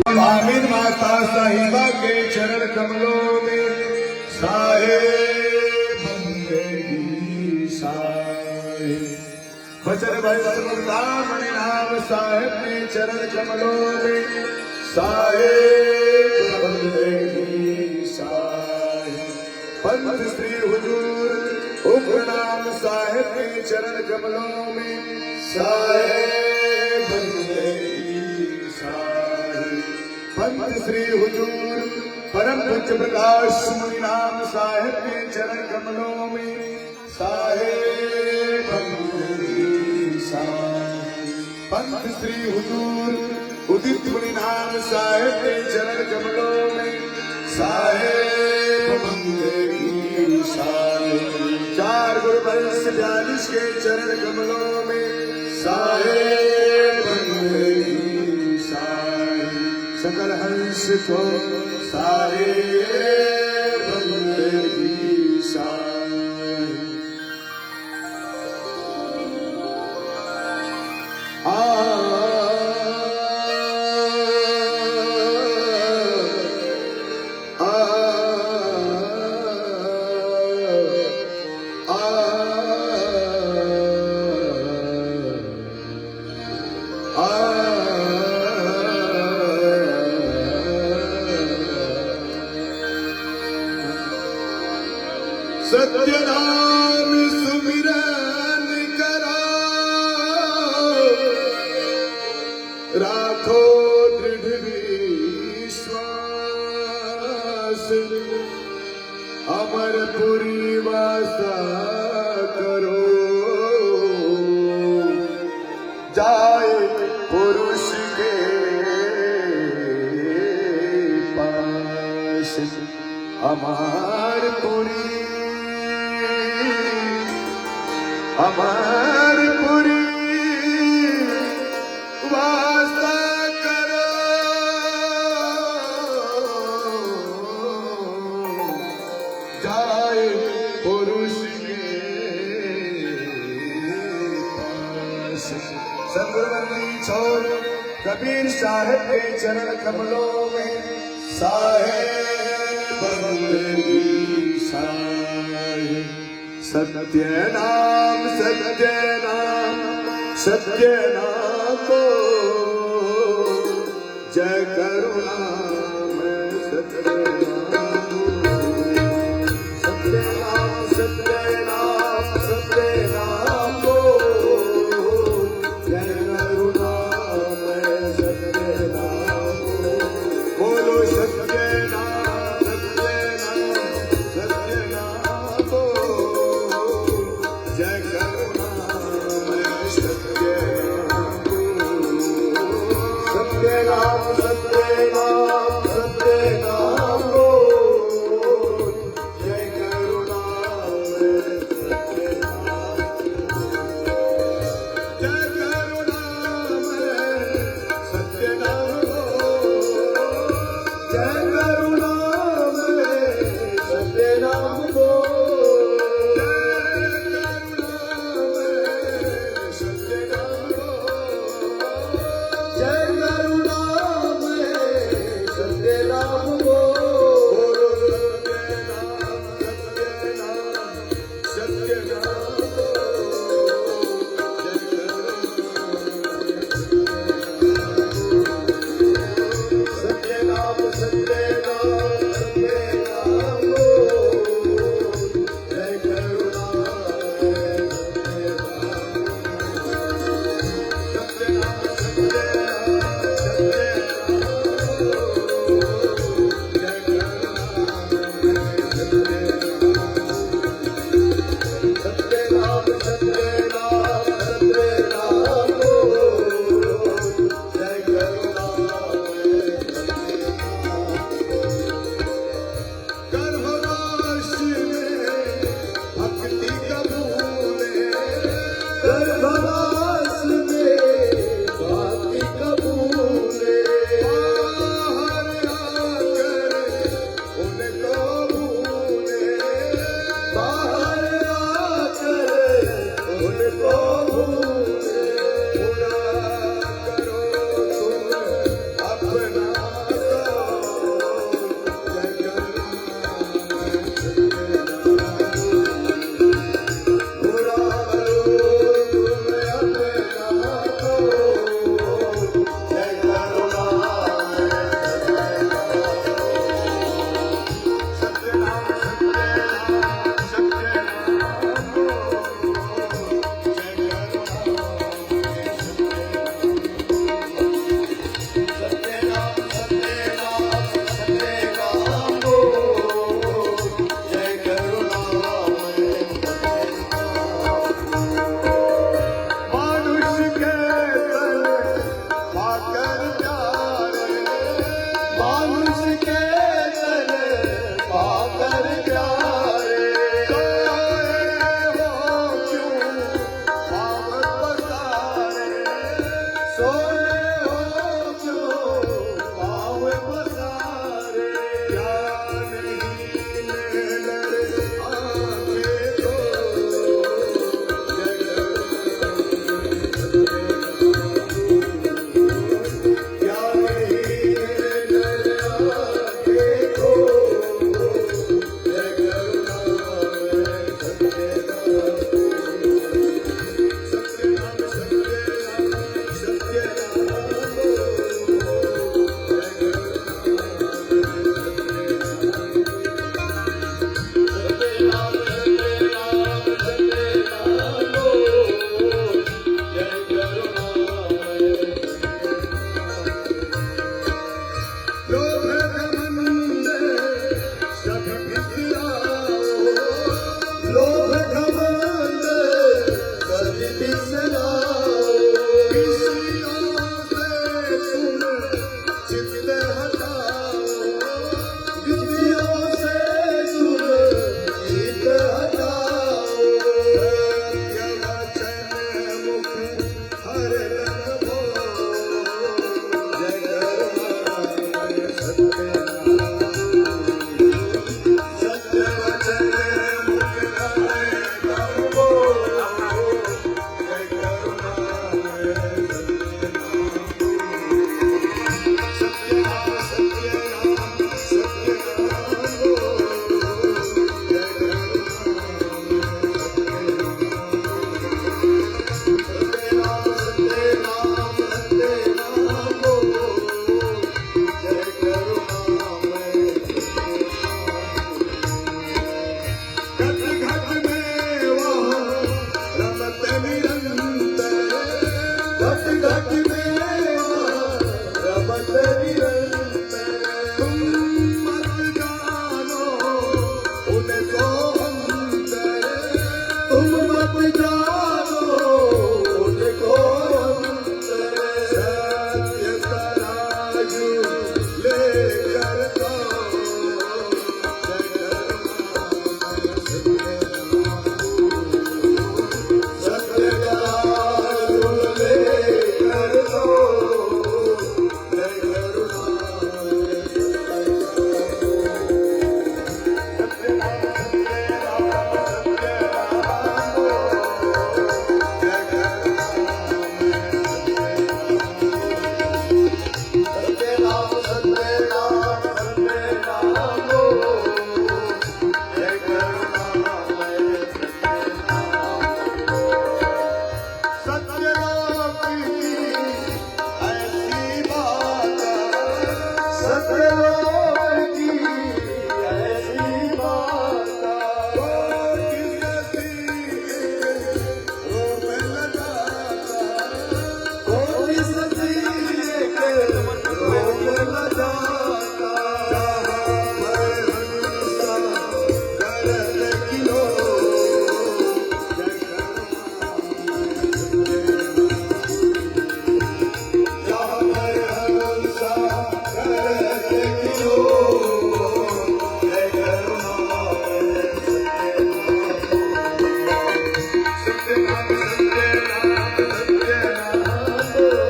आमिर माता साहिबा के चरण कमलों में साहेब बंदेगी साहेब। वचन भजता मणि नाम साहेब के चरण कमलों में साहेब बंदेगी साहेब। पंथ श्री हुजूर उग्र नाम साहेब के चरण कमलों में साहेब बंदेगी साहेब। पंथ श्री हुजूर परम पूज्य प्रकाश मुनि नाम साहेब के चरण कमलों में साहेब बंदेगी साहेब। पंथ श्री हुजूर उदित मुनि नाम साहेब के चरण कमलों में साहेब बंदेगी साहेब। चार गुरु वंश 42 के चरण कमलों में साहेब बंदेगी साहेब। सकल हंस को साहेब बंदेगी साहेब। सत्य नाम सुमिरन करो राखो दृढ़ विश्वास। अमरपुरी वासा करो जाए पुरुष के पास। अमरपुरी अमरपुरी वासा करो जाए पुरुष के पास। सतगुरु छोड़ कबीर साहेब के चरण कमलों में साहेब बंदेगी साहेब। सत्य नाम सत्य नाम को जय करुणा में सत्य नाम। सत्य नाम को जय करुणा में सत्य नाम। बोलो सत्य नाम को जय करुणा में सत्य नाम। सत्य नाम को जय करुणा में सत्य नाम। जय करुणा में सत्य नाम को जय करुणा में सत्य नाम को। जय करुणा हटाओ, विधियों से दूर चित हटाओ। सत्य वचन मुख हरदम बोलो, जय करुणामय सत्यनारायण। सत्य वचन मुख हरदम बोलो, जय करुणामय सत्यनारायण। सत्यनाम सत्यनाम बोलो, जय घट घट में वहाँ रमत निरंतर, घट घट में वहाँ रमत निरंतर। तुम मत जानो उनको अंतर, तुम मत जानो उनको अंतर। सत्य तराजू लेकर आओ, जय सत्य तराजू लेकर आओ, जय सत्यनाम सत्यनाम सत्यनाम बोलो, जय करुणामय सत्यनाम। सत्यलोक की ऐसी बात, सत्यलोक की ऐसी बात, वो किसी रोग लगाता, वो किसी के रोग लगाता। जहाँ पर हंसा करत किलो, जय जहाँ पर हंसा करत किलो, जय करुणामय सत्यनाम। सत्यनाम सत्यनाम सत्यनाम बोलो,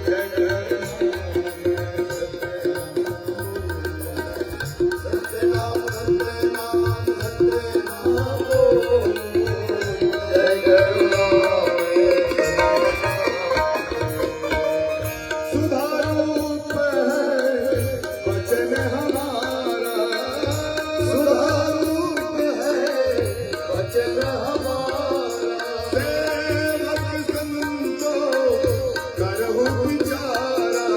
जय सत्यनाम सत्यनाम सत्यनाम बोलो, जय करुणामय। सुधारूप है वचन हमारा, सुधारूप है वचन हमारा। सेवक संतो करहु विचारा,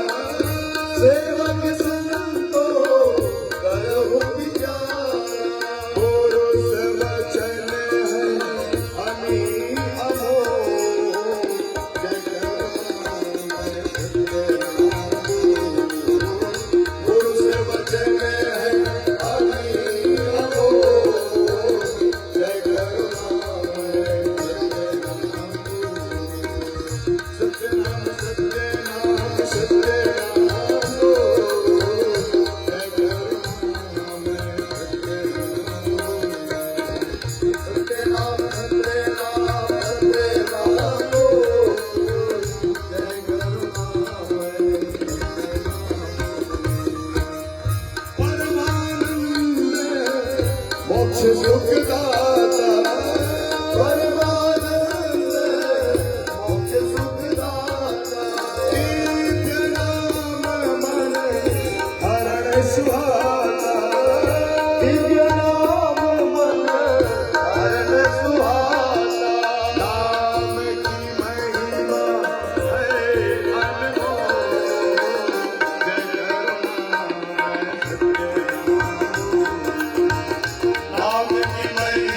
सेवक संतो करहु विचारा। पुरुष वचन है अमी अमोह, जय करुणामय सत्यनाम। पुरुष वचन है अमी अमोह, जय करुणामय सत्यनाम। सत्यनाम सत्यनाम बोलो, जय करुणामय सत्यनाम। सत्यनाम सत्यनाम बोलो, जय करुणामय परमानंद मोक्ष सुखदाता, परमानंद मोक्ष सुखदाता। दिव्य नाम मन हरण सुहाता, दिव्य नाम मन हरण सुहाता। नाम की महिमा है अनमोल, जय करुणामय सत्यनाम। नाम की महिमा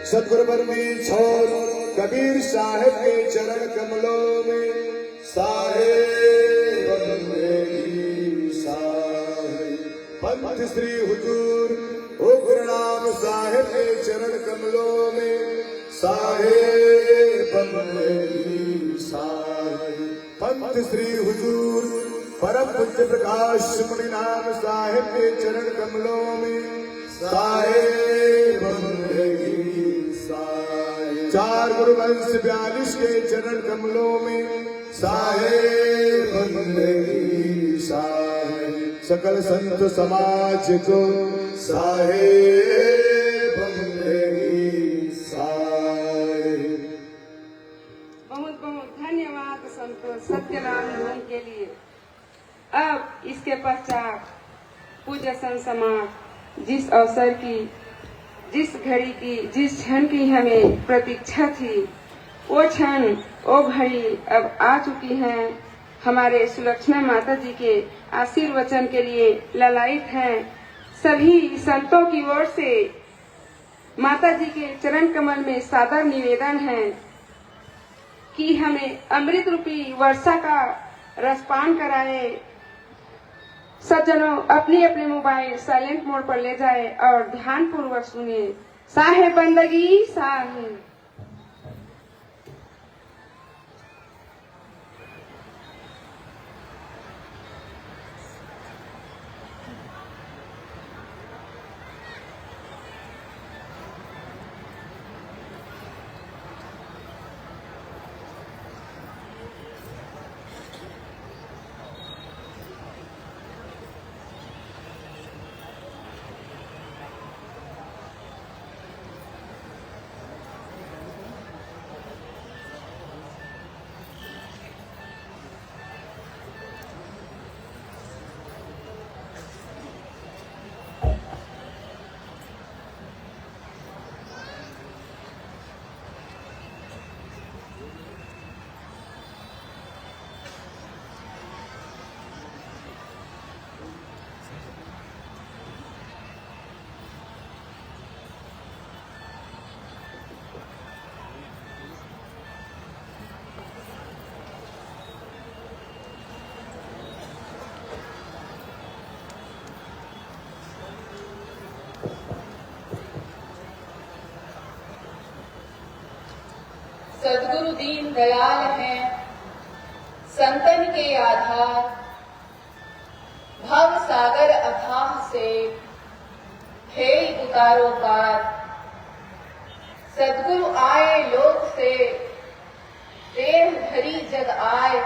सतगुरु परमेश्वर कबीर साहिब के चरण कमलों में साहिब पंथ श्री हुजूर उग्रनाम साहिब के चरण कमलों में साहिब पंथ श्री हुजूर परम पूज्य प्रकाश मुनि नाम साहिब के चरण कमलों में साहिब चार गुरु वंश 42 के चरण कमलों में साहिब सकल संत समाज को साहिब बहुत बहुत धन्यवाद संतोष सत्यनाम धुन के लिए। अब इसके पश्चात पूज्य संत समाज जिस अवसर की, जिस घड़ी की, जिस क्षण की हमें प्रतीक्षा थी, वो क्षण, वो घड़ी अब आ चुकी हैं। हमारे सुलक्षणा माता जी के आशीर्वचन के लिए ललायित हैं। सभी संतों की ओर से माता जी के चरण कमल में सादर निवेदन है कि हमें अमृत रूपी वर्षा का रसपान कराए। सज्जनों, अपने अपने मोबाइल साइलेंट मोड पर ले जाए और ध्यान पूर्वक सुनिए। साहेब बंदगी साहेब। सद्गुरु दीन दयाल हैं, संतन के आधार, भव सागर अथाह से हे उतारो पार। सद्गुरु आए लोक से, देह धरी जग आए,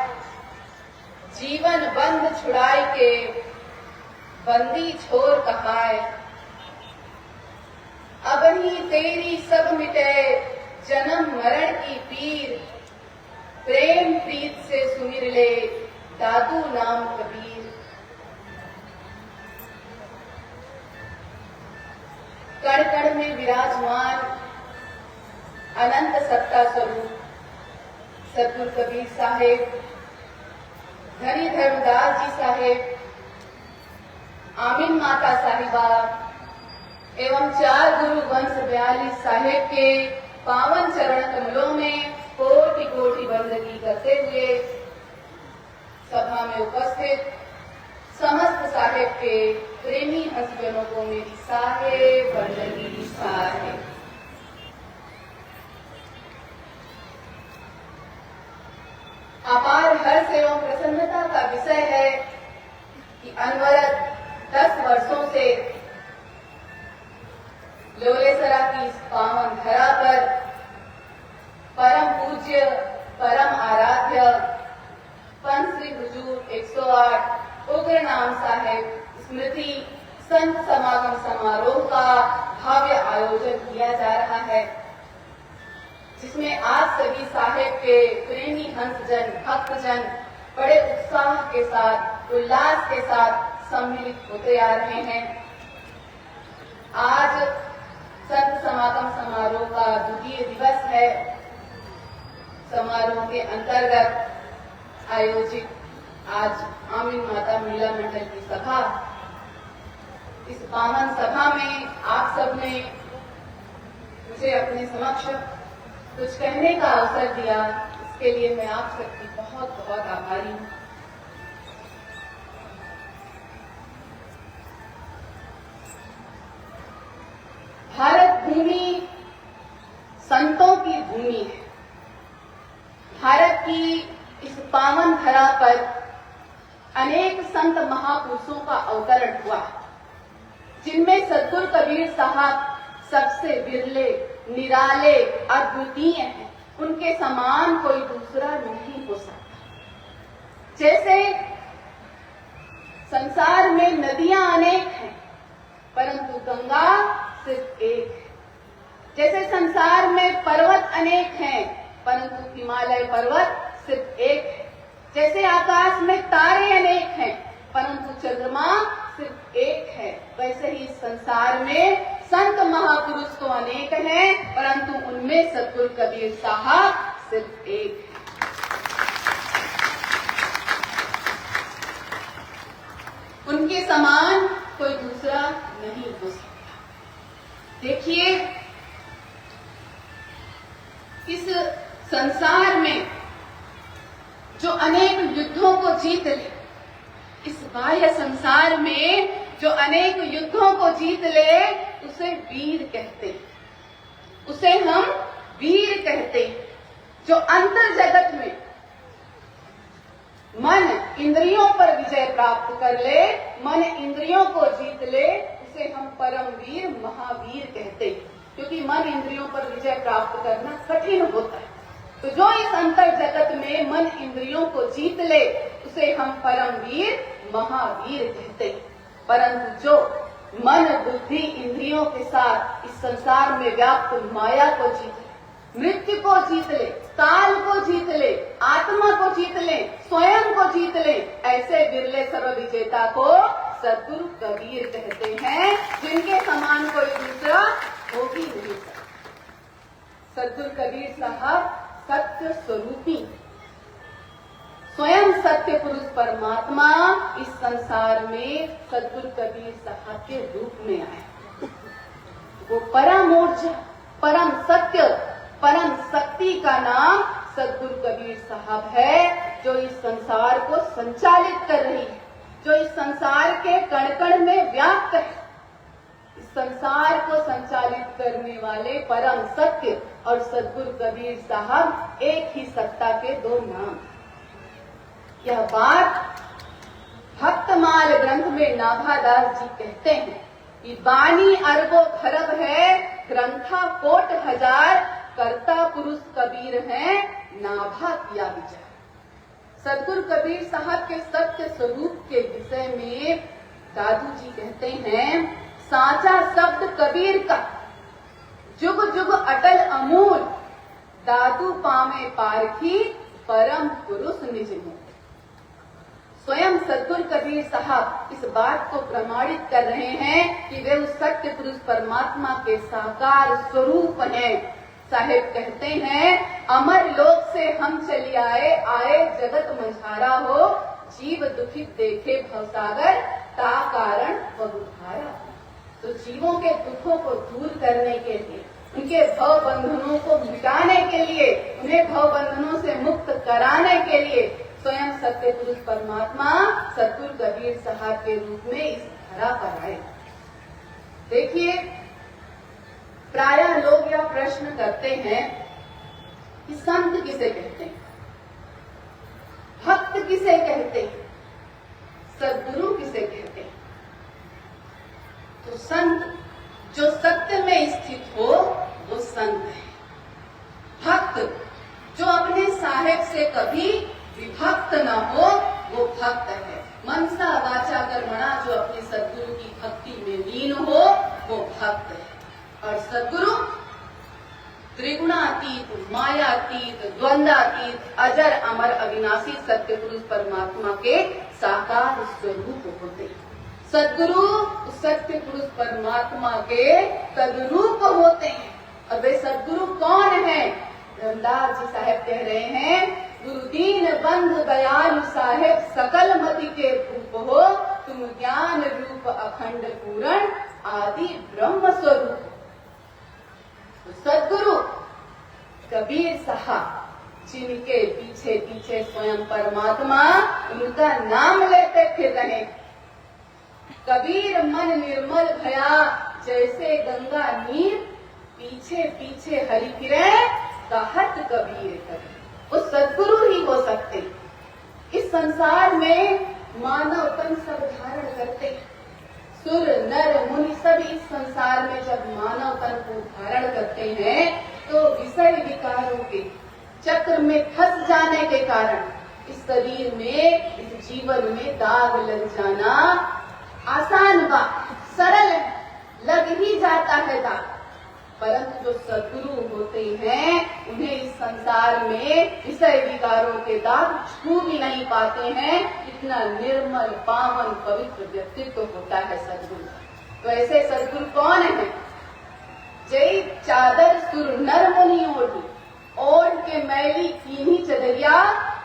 जीवन बंध छुड़ाई के, बंदी छोर कहाए। अबही तेरी सब मिटे, जन्म मरण की पीर, प्रेम प्रीत से सुमिर ले, दादू नाम कबीर। कण कण में विराजमान अनंत सत्ता स्वरूप सद्गुरु कबीर साहेब, धनी धर्मदास जी साहेब, आमीन माता साहिबा, एवं 4 गुरु वंश 42 साहेब के पावन चरण कमलों में कोटि कोटि बंदगी करते हुए सभा में उपस्थित समस्त साहेब के प्रेमी हंसजनों को मेरी साहेब बंदगी साहेब। अपार हर्ष एवं प्रसन्नता का विषय है कि अनवरत 10 वर्षों से लोलेसरा की इस पावन धरा पर परम पूज्य परम आराध्य पंत श्री हुजूर 108 उग्र नाम साहेब स्मृति संत समागम समारोह का भव्य आयोजन किया जा रहा है, जिसमें आज सभी साहेब के प्रेमी हंसजन भक्तजन बड़े उत्साह के साथ उल्लास के साथ सम्मिलित होते आ रहे हैं। आज संत समागम समारोह का द्वितीय दिवस है। समारोह के अंतर्गत आयोजित आज आमीन माता महिला मंडल की सभा, इस पावन सभा में आप सबने मुझे अपने समक्ष कुछ कहने का अवसर दिया, इसके लिए मैं आप सबकी बहुत बहुत आभारी हूँ। भारत भूमि संतों की भूमि है। भारत की इस पावन धरा पर अनेक संत महापुरुषों का अवतरण हुआ, जिनमें सद्गुरु कबीर साहब सबसे बिरले, निराले, अद्वितीय हैं। उनके समान कोई दूसरा नहीं हो सकता। जैसे संसार में नदियां अनेक हैं, परंतु गंगा सिर्फ एक है। जैसे संसार में पर्वत अनेक हैं, परंतु हिमालय पर्वत सिर्फ एक है। जैसे आकाश में तारे अनेक हैं, परंतु चंद्रमा सिर्फ एक है, वैसे ही संसार में संत महापुरुष तो अनेक हैं, परंतु उनमें सद्गुरु कबीर साहब सिर्फ एक है। उनके समान कोई दूसरा नहीं हो सकता। देखिए, इस संसार में जो अनेक युद्धों को जीत ले, इस बाह्य संसार में जो अनेक युद्धों को जीत ले, उसे वीर कहते हैं। उसे हम वीर कहते हैं। जो अंतर जगत में मन इंद्रियों पर विजय प्राप्त कर ले, मन इंद्रियों को जीत ले, उसे हम परम वीर महावीर कहते हैं। क्योंकि मन इंद्रियों पर विजय प्राप्त करना कठिन होता है, तो जो इस अंतर जगत में मन इंद्रियों को जीत ले, उसे हम परम वीर महावीर कहते हैं। परंतु जो मन बुद्धि इंद्रियों के साथ इस संसार में व्याप्त माया को जीत ले, मृत्यु को जीत ले, काल को जीत ले, आत्मा को जीत ले, स्वयं को जीत ले, ऐसे बिरले सर्व विजेता को सद्गुरु कबीर कहते हैं, जिनके समान कोई दूसरा हो भी नहीं सकता। सद्गुरु कबीर साहब सत्य स्वरूपी, स्वयं सत्य पुरुष परमात्मा इस संसार में सद्गुरु कबीर साहब के रूप में आए। वो परम ऊर्जा, परम सत्य, परम शक्ति का नाम सद्गुरु कबीर साहब है, जो इस संसार को संचालित कर रही है, जो इस संसार के कण कण में व्याप्त है। इस संसार को संचालित करने वाले परम सत्य और सद्गुरु कबीर साहब एक ही सत्ता के दो नाम। यह बात भक्तमाल ग्रंथ में नाभादास जी कहते हैं कि बानी अरबों खरब है, ग्रंथा कोट हजार, कर्ता पुरुष कबीर है, नाभा किया विचार। सद्गुरु कबीर साहब के सत्य स्वरूप के विषय में दादू जी कहते हैं, साचा शब्द कबीर का, जुग जुग अटल अमूल, दादू पावे पारखी, परम पुरुष निज मूल। स्वयं सद्गुरु कबीर साहब इस बात को प्रमाणित कर रहे हैं कि वे उस सत्य पुरुष परमात्मा के साकार स्वरूप हैं। साहेब कहते हैं, अमर लोक से हम चली आए, आए जगत मझारा हो, जीव दुखित देखे भवसागर, ता कारण बहुधारा। तो जीवों के दुखों को दूर करने के लिए, उनके भव बंधनों को मिटाने के लिए, उन्हें भव बंधनों से मुक्त कराने के लिए स्वयं सत्य पुरुष परमात्मा सद्गुरु कबीर साहब के रूप में इस धरा पर आए। देखिए, प्रायः लोग यह प्रश्न करते हैं कि संत किसे कहते हैं, भक्त किसे कहते हैं, सद्गुरु किसे कहते हैं। तो संत जो सत्य में स्थित हो वो संत है। भक्त जो अपने साहेब से कभी विभक्त न हो वो भक्त है। मनसा वाचा कर्मणा जो अपने सद्गुरु की भक्ति में लीन हो वो भक्त है। और सद्गुरु त्रिगुणातीत, मायातीत, द्वंद्वातीत, अजर अमर अविनाशी सत्य पुरुष परमात्मा के साकार स्वरूप होते हैं। सद्गुरु सत्य पुरुष परमात्मा के तद्रूप होते हैं। और वे सद्गुरु कौन है? धर्मदास जी साहेब कह रहे हैं, गुरु दीन बंधु दयालु साहेब सकल मति के रूप हो, तुम ज्ञान रूप अखंड पूरण आदि ब्रह्म स्वरूप। तो सद्गुरु कबीर साहब जिनके पीछे पीछे स्वयं परमात्मा उनका नाम लेते फिर रहे। कबीर मन निर्मल भया जैसे गंगा नीर, पीछे पीछे हरि फिरे कहत कबीर कबीर। वो सद्गुरु ही हो सकते। इस संसार में मानव तन सब धारण करते, सुर नर मुनि सब इस संसार में जब मानव तन को धारण करते हैं तो विषय विकारों के चक्र में फंस जाने के कारण इस शरीर में, इस जीवन में दाग लग जाना आसान बात, सरल है, लग ही जाता है दाग। परंतु जो सद्गुरु होते हैं उन्हें इस संसार में विषय विकारों के दाग छू भी नहीं पाते हैं। इतना निर्मल पावन पवित्र व्यक्तित्व होता है सद्गुरु। तो ऐसे सद्गुरु कौन है? जय चादर सुर नर मुनि ओढ़ी, ओढ़ के मैली कीनी चदरिया,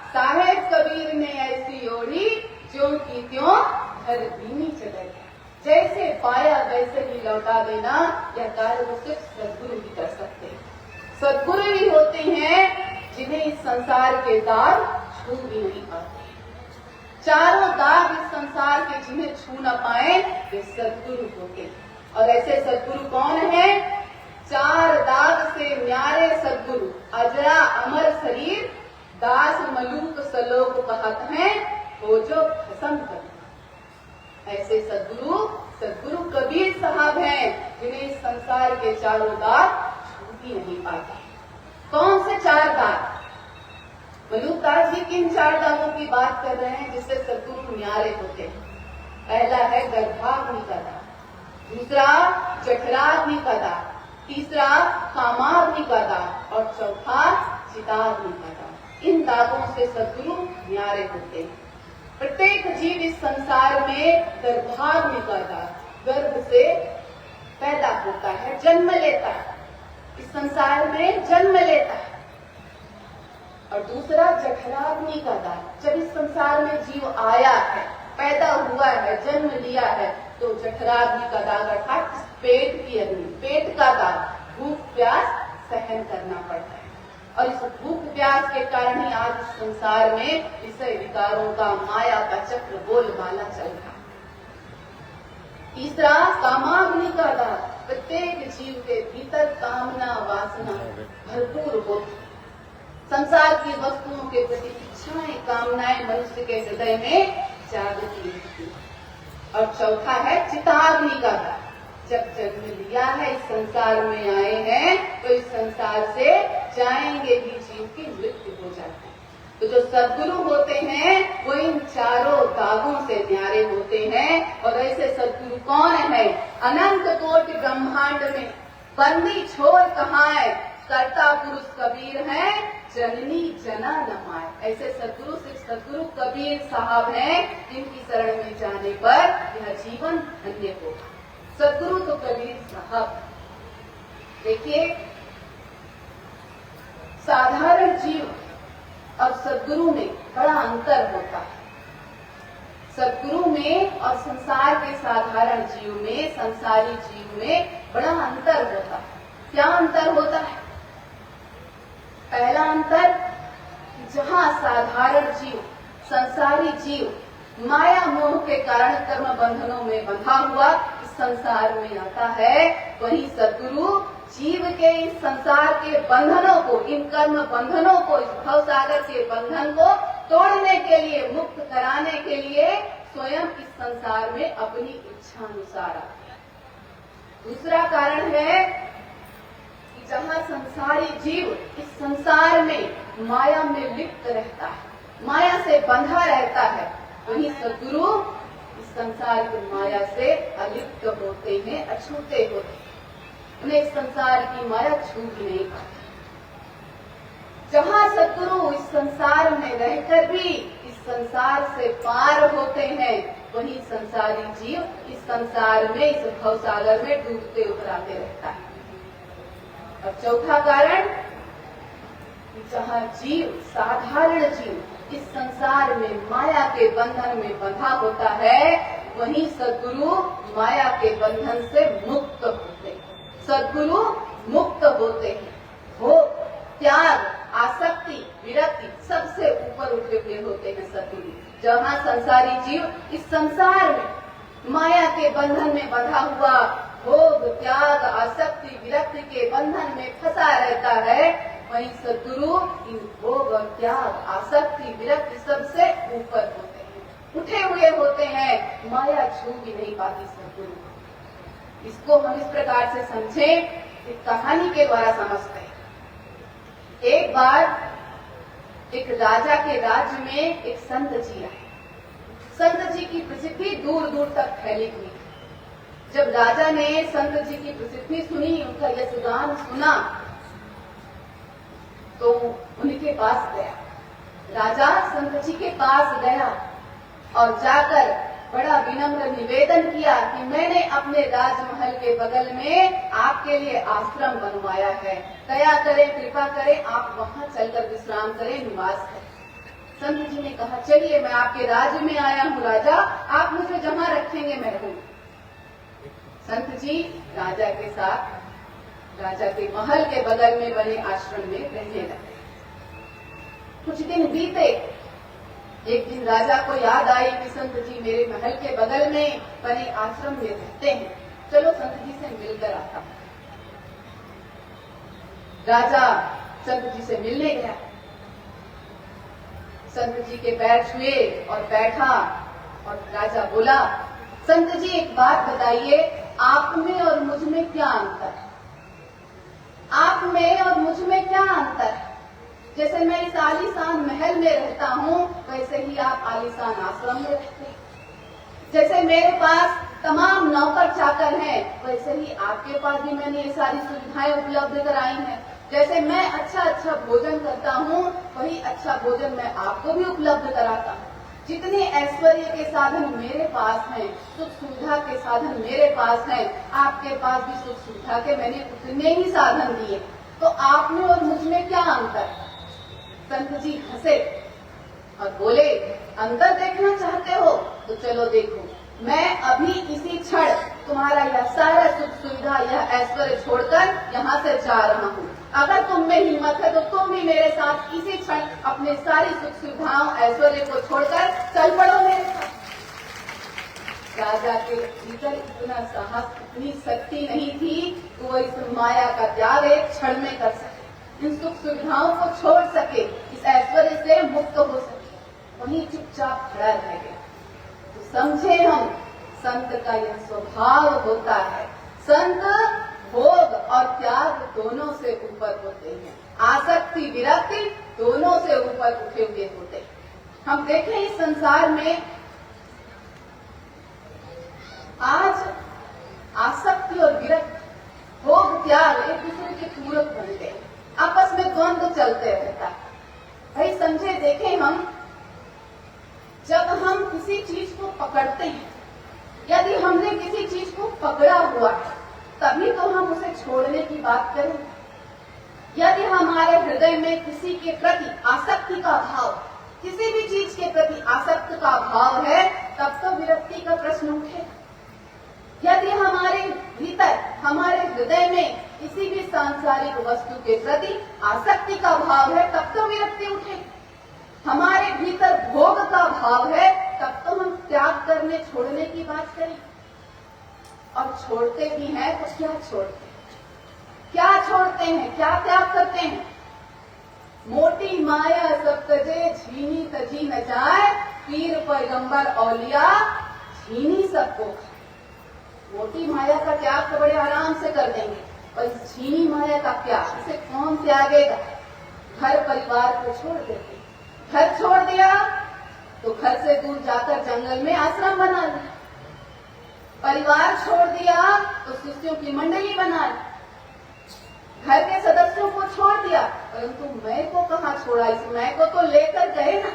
साहेब कबीर ने ऐसी ओढ़ी ज्यों की त्यों हर दीनी चदरिया। जैसे पाया वैसे ही लौटा देना, यह कार्य वो सिर्फ सद्गुरु ही कर सकते हैं। सद्गुरु ही होते हैं जिन्हें इस संसार के दाग छू भी नहीं पाते। चारों दाग इस संसार के जिन्हें छू न पाए वे सद्गुरु होते हैं। और ऐसे सद्गुरु कौन है? चार दाग से न्यारे सद्गुरु, अजरा अमर शरीर, दास मलूक सलोक कहत हैं, हो जो भस्म कर। ऐसे सद्गुरु सद्गुरु कबीर साहब हैं जिन्हें इस संसार के चारों दाग छू भी नहीं पाते। कौन से चार दाग? मलूकदास जी किन चार दागों की बात कर रहे हैं जिससे सद्गुरु न्यारे होते हैं? पहला है गर्भाग्नि का दाग, दूसरा जठराग्नि का दाग, तीसरा कामाग्नि का दाग और चौथा चिताग्नि का दाग। इन दागों से सद्गुरु न्यारे होते हैं। प्रत्येक जीव इस संसार में गर्भाग्नि का दाग, गर्भ से पैदा होता है, जन्म लेता है, इस संसार में जन्म लेता है। और दूसरा जठराग्नि का दाग, जब इस संसार में जीव आया है, पैदा हुआ है, जन्म लिया है, तो जठराग्नि का दाग अर्थात पेट की अग्नि, पेट का दाग, भूख प्यास सहन करना पड़ता है। और इस भूख प्यास के कारण ही आज इस संसार में विषय विकारों का, माया का चक्र बोलबाला चल रहा है। तीसरा कामाग्नि का दाग, प्रत्येक जीव के भीतर कामना वासना भरपूर होती, संसार की वस्तुओं के प्रति इच्छाएं कामनाएं मनुष्य के हृदय में जागती रहती। और चौथा है चिताग्नि का दाग, जब जन्म लिया है, इस संसार में आए हैं, तो इस संसार से जाएंगे भी जीव की मृत्यु हो जाती है। तो जो सद्गुरु होते हैं वो इन चारों दागों से न्यारे होते हैं। और ऐसे सद्गुरु कौन है? अनंत कोटि ब्रह्मांड में बंदी छोड़ कहाए, कर्ता पुरुष कबीर है, जननी जना नमाए। ऐसे सद्गुरु सिर्फ सद्गुरु कबीर साहब हैं जिनकी शरण में जाने पर यह जीवन धन्य होगा। सद्गुरु तो कबीर साहब। देखिए, साधारण जीव और सद्गुरु में बड़ा अंतर होता है। सदगुरु में और संसार के साधारण जीव में, संसारी जीव में बड़ा अंतर होता है। क्या अंतर होता है? पहला अंतर, जहाँ साधारण जीव, संसारी जीव माया मोह के कारण कर्म बंधनों में बंधा हुआ इस संसार में आता है, वहीं सदगुरु जीव के इस संसार के बंधनों को, इन कर्म बंधनों को, इस भव सागर के बंधन को तोड़ने के लिए, मुक्त कराने के लिए स्वयं इस संसार में अपनी इच्छा अनुसार आते हैं। दूसरा कारण है कि जहाँ संसारी जीव इस संसार में माया में लिप्त रहता है, माया से बंधा रहता है, वहीं सदगुरु इस संसार की माया से अलिप्त होते हैं, अछूते होते हैं। उन्हें इस संसार की माया छू भी नहीं पाती। जहाँ सदगुरु इस संसार में रहकर भी इस संसार से पार होते हैं, वहीं संसारी जीव इस संसार में, इस भव सागर में डूबते उतराते रहता है। और चौथा कारण, जहाँ जीव, साधारण जीव इस संसार में माया के बंधन में बंधा होता है, वहीं सदगुरु माया के बंधन से मुक्त होते हैं। सदगुरु मुक्त होते हैं। वो त्याग, आसक्ति, विरक्ति सबसे ऊपर उठे हुए होते हैं सदगुरु। जहाँ संसारी जीव इस संसार में माया के बंधन में बंधा हुआ भोग, त्याग, आसक्ति, विरक्ति के बंधन में फंसा रहता है, वहीं सदगुरु इन भोग और त्याग, आसक्ति, विरक्ति सबसे ऊपर होते हैं, उठे हुए होते हैं, माया छू भी नहीं पाती सदगुरु। इसको हम इस प्रकार से समझें, एक कहानी के द्वारा समझते हैं। एक बार एक राजा के राज्य में एक संत जी आए। संत जी की प्रसिद्धि दूर दूर तक फैली हुई। जब राजा ने संत जी की प्रसिद्धि सुनी, उनका यशगान सुना, तो उनके पास गया। राजा संत जी के पास गया और जाकर बड़ा विनम्र निवेदन किया कि मैंने अपने राजमहल के बगल में आपके लिए आश्रम बनवाया है, दया करें, कृपा करें, आप वहां चलकर विश्राम करें, निवास करें। संत जी ने कहा, चलिए मैं आपके राज्य में आया हूँ राजा, आप मुझे जहाँ रखेंगे मैं रहूंगा। संत जी राजा के साथ राजा के महल के बगल में बने आश्रम में रहने लगे। कुछ दिन बीते। एक दिन राजा को याद आई कि संत जी मेरे महल के बगल में बने आश्रम में रहते हैं, चलो संत जी से मिलकर आता हूं। राजा संत जी से मिलने गया। संत जी के पैर छुए और बैठा और राजा बोला, संत जी एक बात बताइए, आप में और मुझ में क्या अंतर है? आप में और मुझ में क्या अंतर है? जैसे मैं इस आलीशान महल में रहता हूँ, वैसे ही आप आलीशान आश्रम में रहते हैं। जैसे मेरे पास तमाम नौकर चाकर हैं, वैसे ही आपके पास भी मैंने ये सारी सुविधाएं उपलब्ध कराई हैं। जैसे मैं अच्छा भोजन करता हूँ, वही अच्छा भोजन मैं आपको भी उपलब्ध कराता हूँ। जितने ऐश्वर्य के साधन मेरे पास हैं, सुख सुविधा के साधन मेरे पास हैं, आपके पास भी सुख सुविधा के मैंने उतने ही साधन दिए, तो आप में और मुझ में क्या अंतर है? संत जी हंसे और बोले, अंतर देखना चाहते हो तो चलो देखो, मैं अभी इसी क्षण तुम्हारा यह सारा सुख सुविधा, यह ऐश्वर्य छोड़कर यहाँ से जा रहा हूँ। अगर तुम में हिम्मत है तो तुम भी मेरे साथ इसी क्षण अपने सारी सुख सुविधाओं, ऐश्वर्य को छोड़कर चल पड़ो मेरे साथ। राजा के भीतर इतना साहस, इतनी शक्ति नहीं थी कि वो इस माया का त्याग एक क्षण में कर सके, इन सुख सुविधाओं को छोड़ सके, इस ऐश्वर्य से मुक्त हो सके। वहीं चुपचाप खड़ा रह गया। तो समझे हम, संत का यह स्वभाव होता है। संत भोग और त्याग दोनों से ऊपर होते हैं, आसक्ति विरक्ति दोनों से ऊपर उठे हुए होते हैं। हम देखें इस संसार में आज आसक्ति और विरक्ति, भोग त्याग एक दूसरे के पूरक बन गए, आपस में द्वंद्व चलते रहता है। भाई समझे, देखें हम, जब हम किसी चीज को पकड़ते हैं, यदि हमने किसी चीज को पकड़ा हुआ है, तभी तो हम उसे छोड़ने की बात करें। यदि हमारे हृदय में किसी के प्रति आसक्ति का भाव, किसी भी चीज के प्रति आसक्ति का भाव है, तब तो विरक्ति का प्रश्न उठेगा। यदि हमारे भीतर, हमारे हृदय में किसी भी सांसारिक वस्तु के प्रति आसक्ति का भाव है, तब तो विरक्ति उठेगी। हमारे भीतर भोग का भाव है, तब तो हम त्याग करने छोड़ने की बात करें। और छोड़ते भी हैं तो क्या छोड़ते हैं, क्या छोड़ते हैं, क्या त्याग करते हैं? मोटी माया सब तजे, झीनी तजी न जाए, पीर पैगंबर औलिया झीनी सबको खाए। मोटी माया का त्याग तो बड़े आराम से कर देंगे, पर इस झीनी माया का क्या, इसे कौन त्यागेगा? घर परिवार को छोड़ देते, घर छोड़ दिया तो घर से दूर जाकर जंगल में आश्रम बना लिया, परिवार छोड़ दिया तो शिष्यों की मंडली बना ली, घर के सदस्यों को छोड़ दिया, परंतु मैं को कहाँ छोड़ा? इस मैं को तो लेकर गए ना,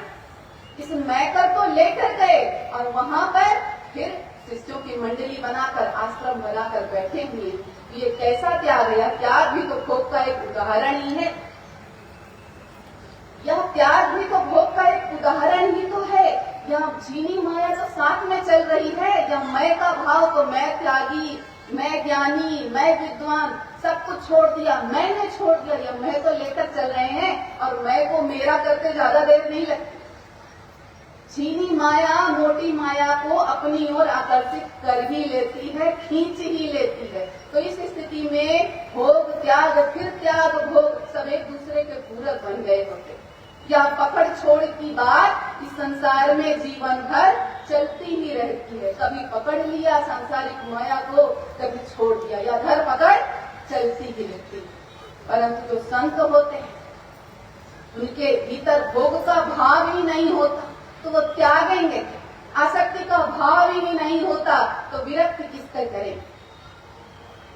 इस मैं कर तो लेकर गए और वहां पर फिर शिष्यों की मंडली बनाकर, आश्रम बनाकर बैठे हुए। ये कैसा त्याग है? त्याग भी तो भोग का एक उदाहरण ही है। यह त्याग भी तो भोग का एक उदाहरण ही तो है। यह झीनी माया तो साथ में चल रही है। यह मैं का भाव तो मैं त्यागी, मैं ज्ञानी, मैं विद्वान, सब कुछ छोड़ दिया, मैंने छोड़ दिया, यह मैं तो लेकर चल रहे हैं और मैं को मेरा करते ज्यादा देर नहीं लगती। झीनी माया मोटी माया को अपनी ओर आकर्षित कर ही लेती है, खींच ही लेती है। तो इस स्थिति में भोग त्याग, फिर त्याग भोग सब एक दूसरे के पूरक बन गए होते। या पकड़ छोड़ की बात इस संसार में जीवन भर चलती ही रहती है। कभी पकड़ लिया सांसारिक माया को, कभी छोड़ दिया, या धर पकड़ चलती ही रहती है। परंतु जो संत होते हैं उनके भीतर भोग का भाव ही नहीं होता, तो वो त्यागेंगे। आसक्ति का भाव ही नहीं होता तो विरक्ति किससे करेंगे?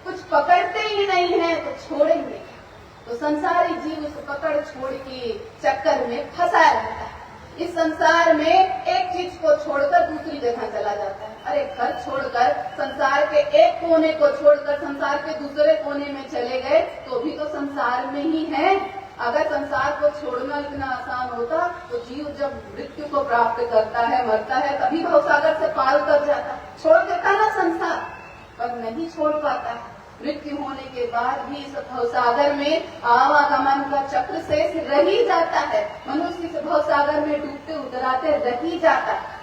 कुछ पकड़ते ही नहीं है तो छोड़ेंगे। तो संसारी जीव उस पकड़ छोड़ के चक्कर में फंसा रहता है। इस संसार में एक चीज को छोड़कर दूसरी जगह चला जाता है। अरे घर छोड़कर, संसार के एक कोने को छोड़कर संसार के दूसरे कोने में चले गए तो भी तो संसार में ही है। अगर संसार को छोड़ना इतना आसान होता तो जीव जब मृत्यु को प्राप्त करता है, मरता है, तभी भवसागर से पार कर जाता, छोड़ देता ना संसार, पर नहीं छोड़ पाता। मृत्यु होने के बाद भी इस भवसागर में आवागमन का चक्र शेष रह ही जाता है। मनुष्य इस भवसागर में डूबते उतराते रह ही जाता है,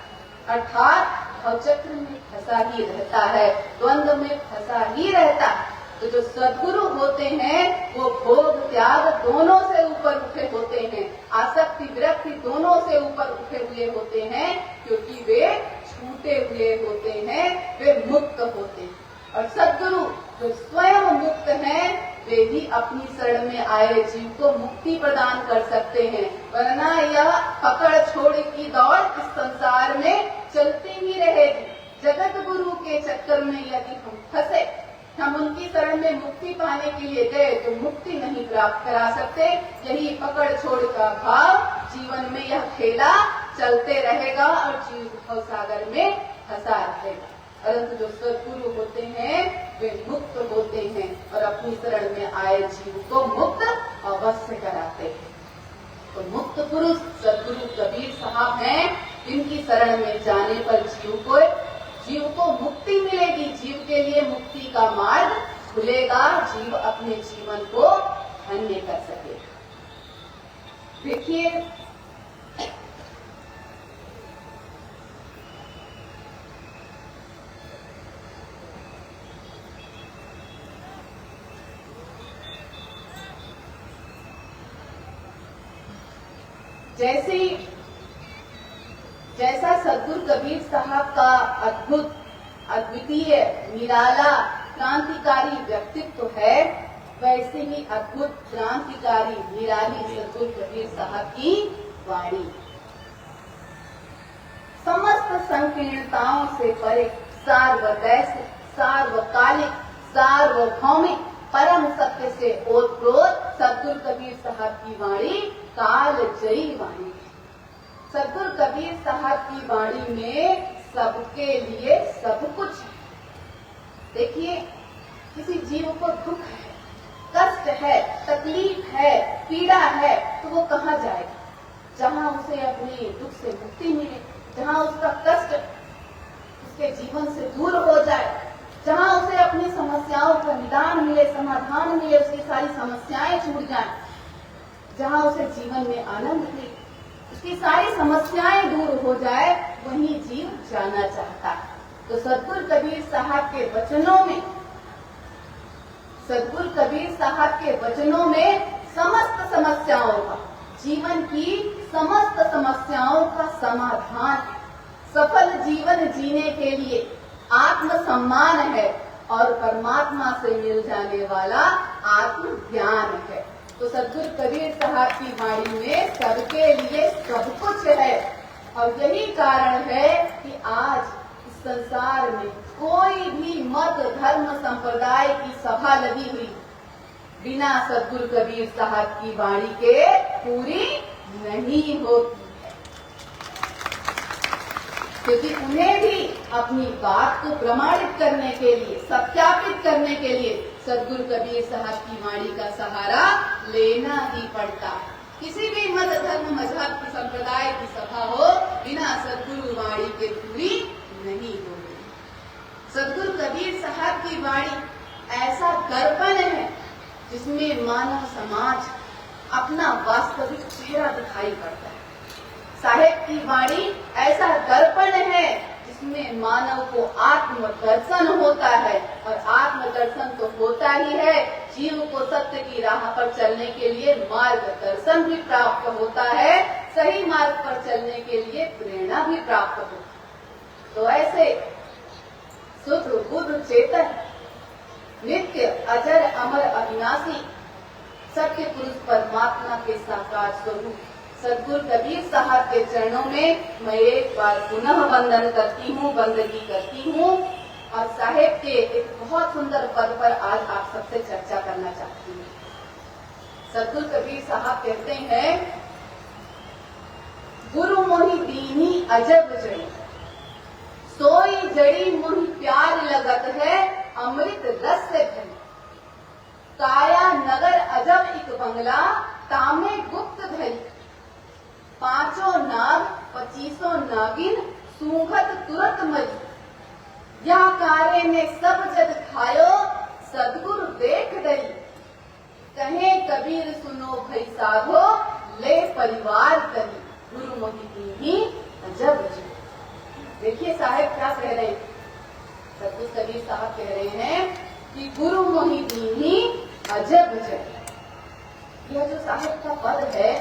अर्थात भवचक्र में फंसा ही रहता है, द्वंद्व में फंसा ही रहता है। तो जो सद्गुरु होते हैं वो भोग त्याग दोनों से ऊपर उठे होते हैं, आसक्ति विरक्ति दोनों से ऊपर उठे हुए होते हैं, क्योंकि वे छूटे हुए होते हैं, वे मुक्त होते हैं। और सद्गुरु जो स्वयं मुक्त हैं वे ही अपनी शरण में आए जीव को मुक्ति प्रदान कर सकते हैं। वरना यह पकड़ छोड़ की दौड़ इस संसार में चलती ही रहेगी। जगत गुरु के चक्कर में यदि हम फंसे, हम उनकी शरण में मुक्ति पाने के लिए गए तो मुक्ति नहीं प्राप्त करा सकते। यही पकड़ छोड़ का भाव जीवन में यह खेला चलते रहेगा और जीव भवसागर में फंसा रहेगा। परंतु जो सद्गुरु होते हैं वे मुक्त होते हैं और अपनी शरण में आए जीव को मुक्त अवश्य कराते हैं। तो मुक्त पुरुष सद्गुरु कबीर साहब हैं, इनकी शरण में जाने पर जीव को मुक्ति मिलेगी, जीव के लिए मुक्ति का मार्ग खुलेगा, जीव अपने जीवन को धन्य कर सकेगा। देखिए जैसा सद्गुरु कबीर साहब का अद्भुत, अद्वितीय, निराला, क्रांतिकारी व्यक्तित्व है, वैसे ही अद्भुत, क्रांतिकारी, निराली सद्गुरु कबीर साहब की वाणी। समस्त संकीर्णताओं से परे सार्वदैशिक, सार्वकालिक, सार्वभौमिक, परम सत्य से ओतप्रोत सद्गुरु कबीर साहब की वाणी कालजयी वाणी है। सद्गुरु कबीर साहब की वाणी में सबके लिए सब कुछ है। देखिए, किसी जीव को दुख है, कष्ट है, तकलीफ है, पीड़ा है, तो वो कहाँ जाएगा? जहाँ उसे अपने दुख से मुक्ति मिले, जहाँ उसका कष्ट उसके जीवन से दूर हो जाए, जहाँ उसे अपनी समस्याओं का निदान मिले, समाधान मिले, उसकी सारी समस्याएं छूट जाएं, जहाँ उसे जीवन में आनंद मिले, उसकी सारी समस्याएं दूर हो जाए, वहीं जीव जाना चाहता है। तो सदगुरु कबीर साहब के वचनों में, सदगुरु कबीर साहब के वचनों में समस्त समस्याओं का, जीवन की समस्त समस्याओं का समाधान है। सफल जीवन जीने के लिए आत्म सम्मान है और परमात्मा से मिल जाने वाला आत्म ज्ञान है। तो सदगुरु कबीर साहब की वाणी में सबके लिए सब कुछ है, और यही कारण है कि आज इस संसार में कोई भी मत, धर्म, संप्रदाय की सभा लगी हुई बिना सदगुरु कबीर साहब की वाणी के पूरी नहीं होती है, क्योंकि उन्हें भी अपनी बात को प्रमाणित करने के लिए, सत्यापित करने के लिए सदगुरु कबीर साहब की वाणी का सहारा लेना ही पड़ता है। किसी भी मत, धर्म, मजहब की, संप्रदाय की सभा हो, बिना सदगुरु वाणी के पूरी नहीं होगी। सदगुरु कबीर साहब की वाणी ऐसा दर्पण है जिसमें मानव समाज अपना वास्तविक चेहरा दिखाई पड़ता है। साहिब की वाणी ऐसा दर्पण है जिसमें मानव को आत्मदर्शन होता है, और आत्मदर्शन तो होता ही है, जीव को सत्य की राह पर चलने के लिए मार्गदर्शन भी प्राप्त होता है, सही मार्ग पर चलने के लिए प्रेरणा भी प्राप्त होती है। तो ऐसे शुद्ध बुद्ध चेतन, नित्य अजर अमर अविनाशी सत्य पुरुष परमात्मा के साकार स्वरूप सदगुरु कबीर साहब के चरणों में मैं एक बार पुनः वंदन करती हूँ, बंदगी करती हूँ, और साहेब के एक बहुत सुंदर पद पर आज आप सबसे चर्चा करना चाहती हूँ। सदगुरु कबीर साहब कहते हैं, गुरु मोहि दीनी अजब जड़ी, सोई जड़ी मोहि प्यार लगत है, अमृत रस से भरी, काया नगर अजब एक बंगला, तामे गुप्त धरी, पांचों नाग 25 नागिन, सूंघत तुरत मरी, या कारे ने सब जग खायो, सदगुरु देख डरी, कहे कबीर सुनो भई साधो, ले परिवार करी, गुरु मोहि दीनी अजब जड़ी। देखिए साहब क्या कह रहे हैं, सदगुरु कबीर साहब कह रहे हैं कि गुरु मोहि दीनी अजब जड़ी। यह जो साहब का पद है,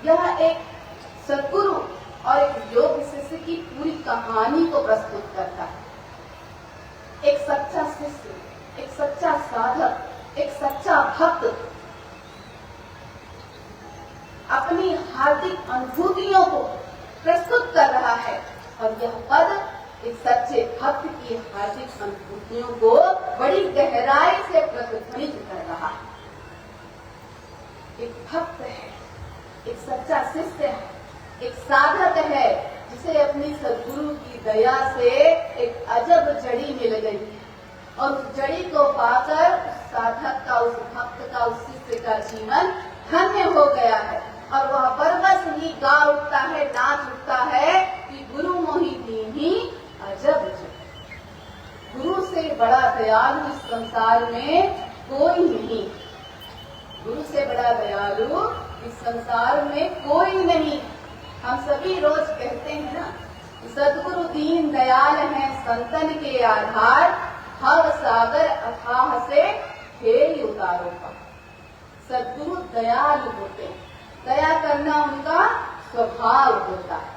यह एक सदगुरु और एक योग शिष्य की पूरी कहानी को प्रस्तुत करता है। एक सच्चा शिष्य, एक सच्चा साधक, एक सच्चा भक्त अपनी हार्दिक अनुभूतियों को प्रस्तुत कर रहा है, और यह पद एक सच्चे भक्त की हार्दिक अनुभूतियों को बड़ी गहराई से प्रतिध्वनित कर रहा है। एक भक्त है, एक सच्चा शिष्य है, एक साधक है, जिसे अपनी सदगुरु की दया से एक अजब जड़ी मिल गई है, और उस जड़ी को पाकर उस साधक का, उस भक्त का, उस शिष्य का जीवन धन्य हो गया है, और वह बरबस ही गा उठता है, नाच उठता है कि गुरु मोहि दीनी अजब जड़ी। गुरु से बड़ा दयालु इस संसार में कोई नहीं, गुरु से बड़ा दयालु इस संसार में कोई नहीं। हम सभी रोज कहते हैं ना, सदगुरु दीन दयाल है संतन के आधार, भव सागर अथाह से खेल उतारो का। सदगुरु दयालु होते हैं, दया करना उनका स्वभाव होता है।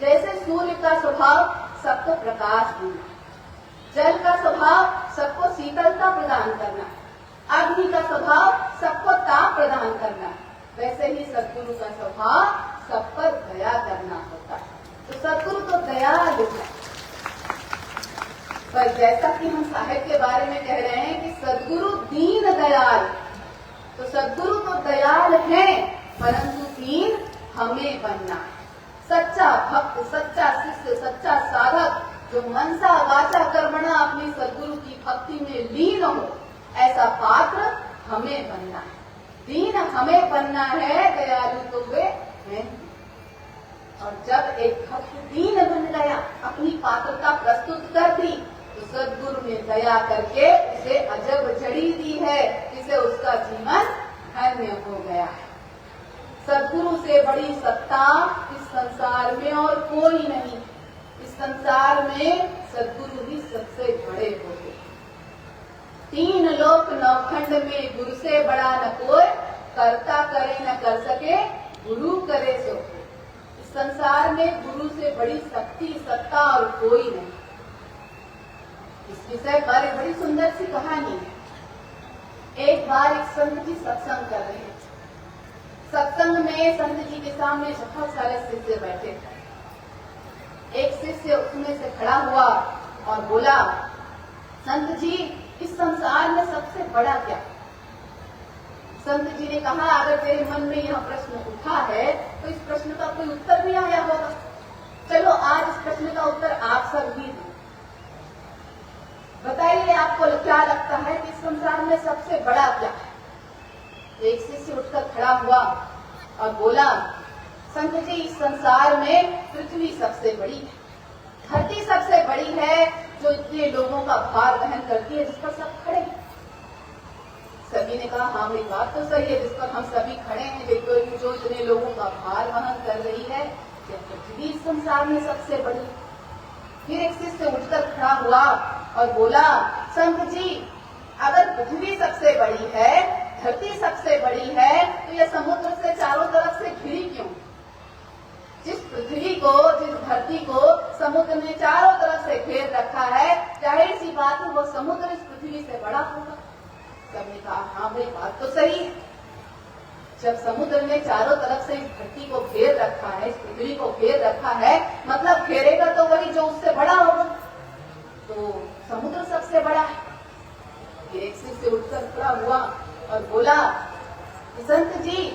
जैसे सूर्य का स्वभाव सबको प्रकाश देना, जल का स्वभाव सबको शीतलता प्रदान करना, अग्नि का स्वभाव सबको ताप प्रदान करना, वैसे ही सदगुरु का स्वभाव सब पर दया करना होता है। तो सदगुरु तो दयालु है, पर जैसा कि हम साहिब के बारे में कह रहे हैं कि सदगुरु दीन दयाल, तो सदगुरु तो दयाल है, परंतु दीन हमें बनना है। सच्चा भक्त, सच्चा शिष्य, सच्चा साधक जो मनसा वाचा कर्मणा अपनी सदगुरु की भक्ति में लीन हो, ऐसा पात्र हमें बनना है। दीन हमें बनना है, दयालु तो वे हैं। और जब एक भक्त दीन बन गया, अपनी पात्रता प्रस्तुत कर दी, तो सद्गुरु ने दया करके उसे अजब जड़ी दी है, जिसे उसका जीवन धन्य हो गया है। सद्गुरु से बड़ी सत्ता इस संसार में और कोई नहीं। इस संसार में सद्गुरु ही सबसे बड़े होते। तीन लोक नौखंड में गुरु से बड़ा न कोई, करता करे न कर सके, गुरु करे सो। इस संसार में गुरु से बड़ी शक्ति सत्ता और कोई नहीं। इस विषय पर एक बड़ी सुंदर सी कहानी है। एक बार एक संत जी सत्संग कर रहे थे। सत्संग में संत जी के सामने बहुत सारे शिष्य बैठे थे। एक शिष्य उसमें से खड़ा हुआ और बोला, संत जी, इस संसार में सबसे बड़ा क्या? संत जी ने कहा, अगर तेरे मन में यह प्रश्न उठा है तो इस प्रश्न का कोई उत्तर भी आया होगा। चलो आज इस प्रश्न का उत्तर आप सब ही दें। बताइए, आपको क्या लगता है कि इस संसार में सबसे बड़ा क्या है? एक शिष्य उठकर खड़ा हुआ और बोला, संत जी, इस संसार में पृथ्वी सबसे बड़ी है, धरती सबसे बड़ी है, जो इतने लोगों का भार वहन करती है, जिस पर सब खड़े हैं। सभी ने कहा, हाँ मेरी बात तो सही है, जिस पर हम सभी खड़े हैं, देखो जो इतने लोगों का भार वहन कर रही है, क्या पृथ्वी इस संसार में सबसे बड़ी? फिर एक शिष्य उठकर खड़ा हुआ और बोला, संत जी, अगर पृथ्वी सबसे बड़ी है, धरती सबसे बड़ी है, तो यह समुद्र से चारों तरफ से घिरी क्यों? जिस पृथ्वी को, जिस धरती को समुद्र ने चारों तरफ से घेर रखा है, जाहिर सी बात है वो समुद्र इस पृथ्वी से बड़ा होगा। सबने कहा, हाँ भाई बात तो सही है। जब समुद्र ने चारों तरफ से इस धरती को घेर रखा है, इस पृथ्वी को घेर रखा है, मतलब घेरेगा तो वही जो उससे बड़ा होगा, तो समुद्र सबसे बड़ा है। फिर एक शिष्य उठकर खड़ा हुआ और बोला, संत जी,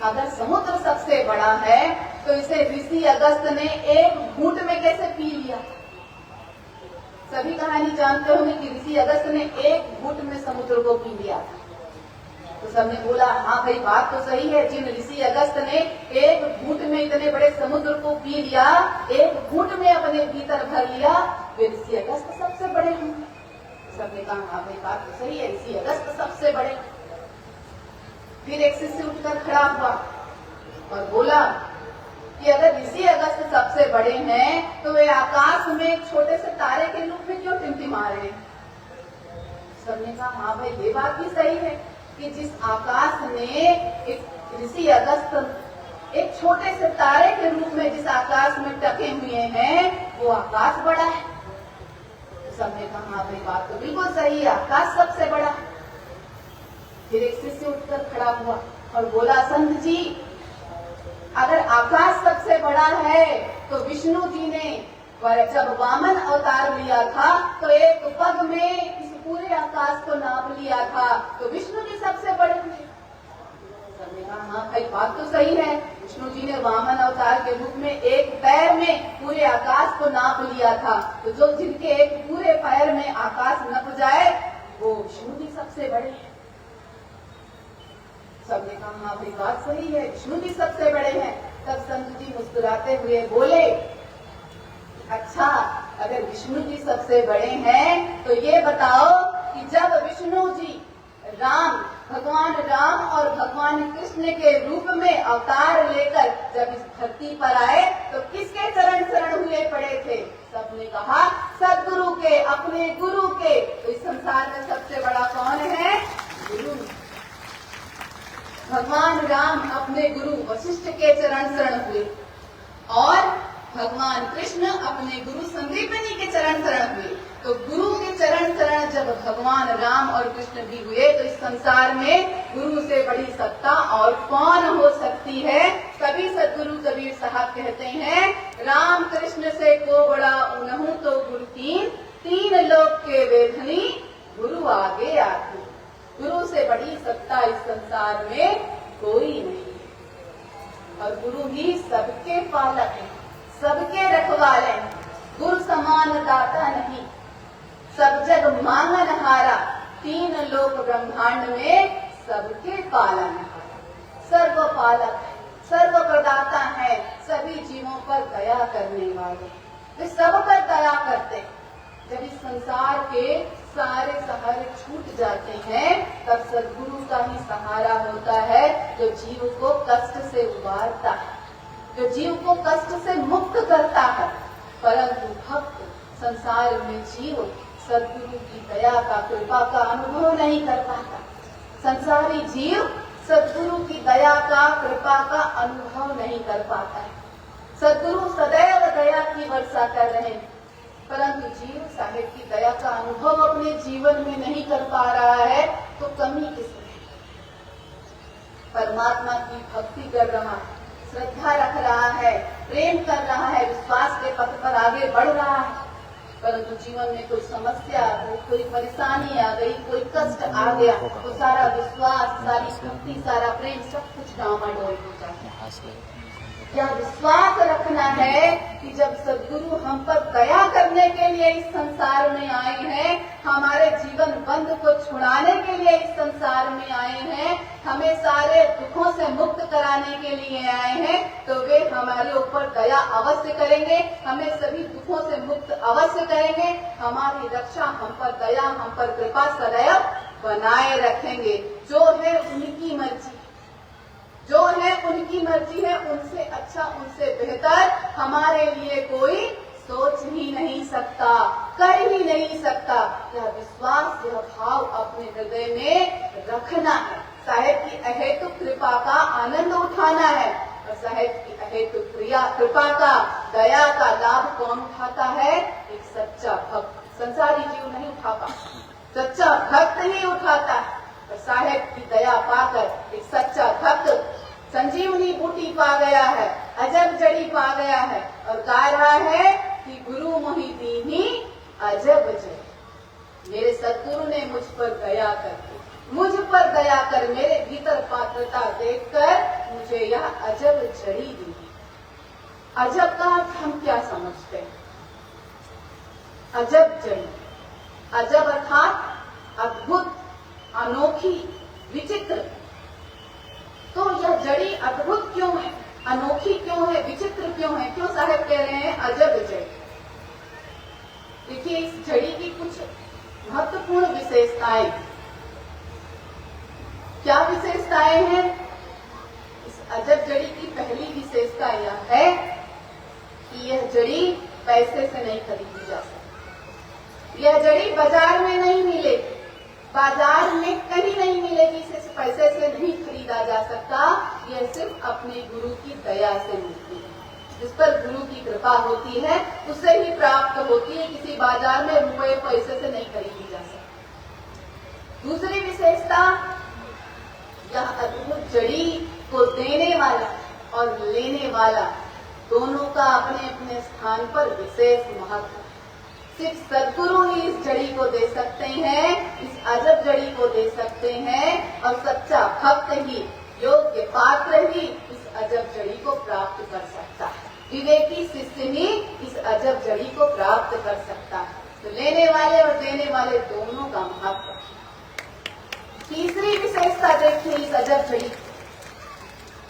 अगर समुद्र सबसे बड़ा है तो इसे ऋषि अगस्त ने एक घूंट में कैसे पी लिया? सभी कहानी जानते होंगे कि ऋषि अगस्त ने एक घूंट में समुद्र को पी लिया था। तो सबने बोला, हाँ भाई बात तो सही है, जिन ऋषि अगस्त ने एक घूंट में इतने बड़े समुद्र को पी लिया, एक घूंट में अपने भीतर भर लिया, वे ऋषि अगस्त सबसे बड़े होंगे। सबने कहा, हाँ भाई बात तो सही है, ऋषि अगस्त सबसे बड़े। फिर एक शिष्य उठकर खड़ा हुआ और बोला कि अगर ऋषि अगस्त सबसे बड़े हैं तो वे आकाश में एक छोटे से तारे के रूप में क्यों टिमटिमा रहे हैं? सबने कहा, हाँ भाई ये बात भी सही है कि जिस आकाश ने एक ऋषि अगस्त एक छोटे से तारे के रूप में जिस आकाश में टके हुए हैं, वो आकाश बड़ा है। सबने कहा, हाँ भाई बात तो बिल्कुल सही है, आकाश सबसे बड़ा। फिर एक शिष्य उठकर खड़ा हुआ और बोला, संत जी, अगर आकाश सबसे बड़ा है तो विष्णु जी ने जब वामन अवतार लिया था तो एक पग में इस पूरे आकाश को नाप लिया था, तो विष्णु जी सबसे बड़े थे। सबने कहा, हाँ भाई बात तो सही है, विष्णु जी ने वामन अवतार के रूप में एक पैर में पूरे आकाश को नाप लिया था, तो जो जिनके एक पूरे पैर में आकाश नप जाए वो विष्णु जी सबसे बड़े हैं। सबने कहा, हाँ भाई बात सही है, विष्णु जी सबसे बड़े हैं। तब संत जी मुस्कुराते हुए बोले, अच्छा अगर विष्णु जी सबसे बड़े हैं तो ये बताओ कि जब विष्णु जी भगवान राम और भगवान कृष्ण के रूप में अवतार लेकर जब इस धरती पर आए तो किसके चरण शरण हुए पड़े थे? सबने कहा, सद्गुरु के, अपने गुरु के। तो इस संसार में सबसे बड़ा कौन है? गुरु। भगवान राम अपने गुरु वशिष्ठ के चरण शरण हुए और भगवान कृष्ण अपने गुरु संदीपनी के चरण शरण हुए। तो गुरु के चरण शरण जब भगवान राम और कृष्ण भी हुए तो इस संसार में गुरु से बड़ी सत्ता और कौन हो सकती है? कभी सद्गुरु कबीर साहब कहते हैं, राम कृष्ण से को बड़ा उनहु तो गुरु तीन लोक के वेधनी, गुरु आगे आती। गुरु से बड़ी सत्ता इस संसार में कोई नहीं है और गुरु ही सबके पालक है, सबके रखवाले। गुरु समान दाता नहीं, सब जग मांगन हारा, तीन लोक ब्रह्मांड में सबके पालन हारा। सर्व पालक है, सर्व प्रदाता है, सभी जीवों पर दया करने वाले, वे सब पर दया करते हैं। जब इस संसार के सारे सहारे छूट जाते हैं तब सद्गुरु का ही सहारा होता है, जो जीव को कष्ट से उबारता है, जो जीव को कष्ट से मुक्त करता है। परंतु भक्त संसार में जीव सद्गुरु की दया का, कृपा का अनुभव नहीं कर पाता। संसारी जीव सद्गुरु की दया का, कृपा का अनुभव नहीं कर पाता है। सद्गुरु सदैव दया की वर्षा कर रहे हैं, परंतु जीव साहेब की दया का अनुभव अपने जीवन में नहीं कर पा रहा है, तो कमी किसमें? परमात्मा की भक्ति कर रहा है, श्रद्धा रख रहा है, प्रेम कर रहा है, विश्वास के पथ पर आगे बढ़ रहा है, परंतु जीवन में कोई समस्या आ गई, कोई परेशानी आ गई, कोई कष्ट आ गया, तो सारा विश्वास, सारी भक्ति, सारा प्रेम सब कुछ डामाडोल हो जाता है। क्या विश्वास रखना है कि जब सद्गुरु हम पर दया करने के लिए इस संसार में आए हैं, हमारे जीवन बंध को छुड़ाने के लिए इस संसार में आए हैं, हमें सारे दुखों से मुक्त कराने के लिए आए हैं, तो वे हमारे ऊपर दया अवश्य करेंगे, हमें सभी दुखों से मुक्त अवश्य करेंगे, हमारी रक्षा, हम पर दया, हम पर कृपा सदैव बनाए रखेंगे। जो है उनकी मर्जी, जो है उनकी मर्जी है, उनसे अच्छा, उनसे बेहतर हमारे लिए कोई सोच ही नहीं सकता, कर ही नहीं सकता। यह विश्वास, यह भाव अपने हृदय में रखना है, साहेब की अहेतुक कृपा का आनंद उठाना है। और साहेब की अहेतुक कृपा का, दया का लाभ कौन उठाता है? एक सच्चा भक्त। संसारी जीव नहीं उठा पाता, सच्चा भक्त ही उठाता है। और साहेब की दया पाकर एक सच्चा भक्त संजीवनी बूटी पा गया है, अजब जड़ी पा गया है, और गा रहा है कि गुरु मोहि दीनी अजब जड़ी। मेरे सद्गुरु ने मुझ पर दया करके, मुझ पर दया कर, मेरे भीतर पात्रता देखकर मुझे यह अजब जड़ी दी। अजब का अर्थ हम क्या समझते हैं? अजब जड़ी, अजब अर्थात अद्भुत, अनोखी, विचित्र। तो यह जड़ी अद्भुत क्यों है, अनोखी क्यों है, विचित्र क्यों है? क्यों साहब कह रहे हैं अजब जड़ी? देखिए, इस जड़ी की कुछ महत्वपूर्ण विशेषताएं, क्या विशेषताएं हैं? इस अजब जड़ी की पहली विशेषता यह है कि यह जड़ी पैसे से नहीं खरीदी जा सकती। यह जड़ी बाजार में नहीं मिलेगी, बाजार में कहीं नहीं मिलेगी, इसे पैसे से नहीं खरीदा जा सकता। यह सिर्फ अपने गुरु की दया से मिलती है, जिस पर गुरु की कृपा होती है उससे ही प्राप्त होती है, किसी बाजार में रुपए पैसे से नहीं खरीदी जा सकती। दूसरी विशेषता, यह अद्भुत जड़ी को देने वाला और लेने वाला दोनों का अपने अपने स्थान पर विशेष महत्व है। सिर्फ सद्गुरु ही इस जड़ी को दे सकते हैं, इस अजब जड़ी को दे सकते हैं, और सच्चा भक्त ही, योग्य पात्र ही इस अजब जड़ी को प्राप्त कर सकता है। विवेकी शिष्य ही इस अजब जड़ी को प्राप्त कर सकता है। तो लेने वाले और देने वाले दोनों का महत्व। तीसरी विशेषता देखिए इस अजब जड़ी,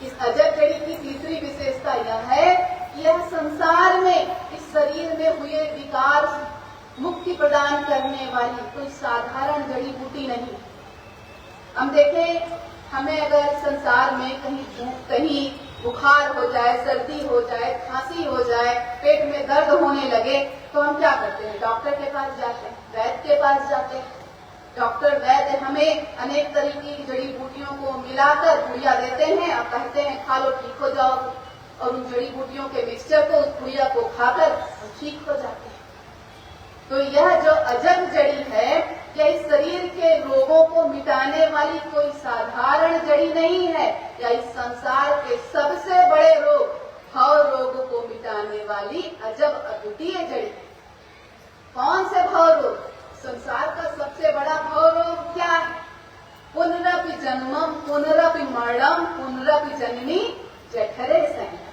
इस अजब जड़ी की तीसरी विशेषता यह है कि यह संसार में, इस शरीर में हुए विकार मुक्ति प्रदान करने वाली कोई साधारण जड़ी बूटी नहीं। हम देखें, हमें अगर संसार में कहीं बुखार हो जाए, सर्दी हो जाए, खांसी हो जाए, पेट में दर्द होने लगे, तो हम क्या करते हैं? डॉक्टर के पास जाते हैं, वैद्य के पास जाते हैं। डॉक्टर वैद्य हमें अनेक तरीके की जड़ी बूटियों को मिलाकर पुड़िया देते हैं और कहते हैं खा लो, ठीक हो जाओ। और उन जड़ी बूटियों के मिक्सचर को, उस पुड़िया को खाकर ठीक हो जाते हैं। तो यह जो अजब जड़ी है, यह इस शरीर के रोगों को मिटाने वाली कोई साधारण जड़ी नहीं है, या इस संसार के सबसे बड़े रोग, भव रोग को मिटाने वाली अजब अद्वितीय जड़ी। कौन से भव रोग? संसार का सबसे बड़ा भव रोग क्या है? पुनरपि जन्मम, पुनरपि मरणम, पुनरपि जननी जठरे सैन्य।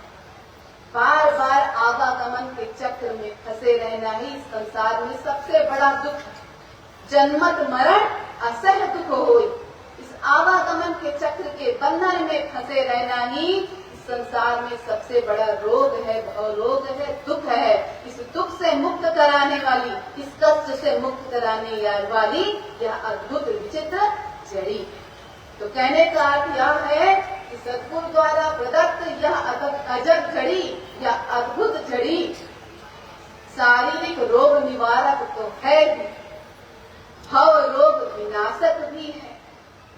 बार बार आवागमन के चक्र में फंसे रहना ही इस संसार में सबसे बड़ा दुख है। जन्मत मरण असह दुख होई। इस आवागमन के चक्र के बंधन में फंसे रहना ही इस संसार में सबसे बड़ा रोग है दुख है। इस दुख से मुक्त कराने वाली, इस कष्ट से मुक्त कराने वाली यह अद्भुत विचित्र जड़ी। तो कहने का अर्थ यह है कि सद्गुरु द्वारा प्रदत्त यह अजब जड़ी या अद्भुत जड़ी शारीरिक रोग निवारक तो है भी, भव रोग विनाशक भी है,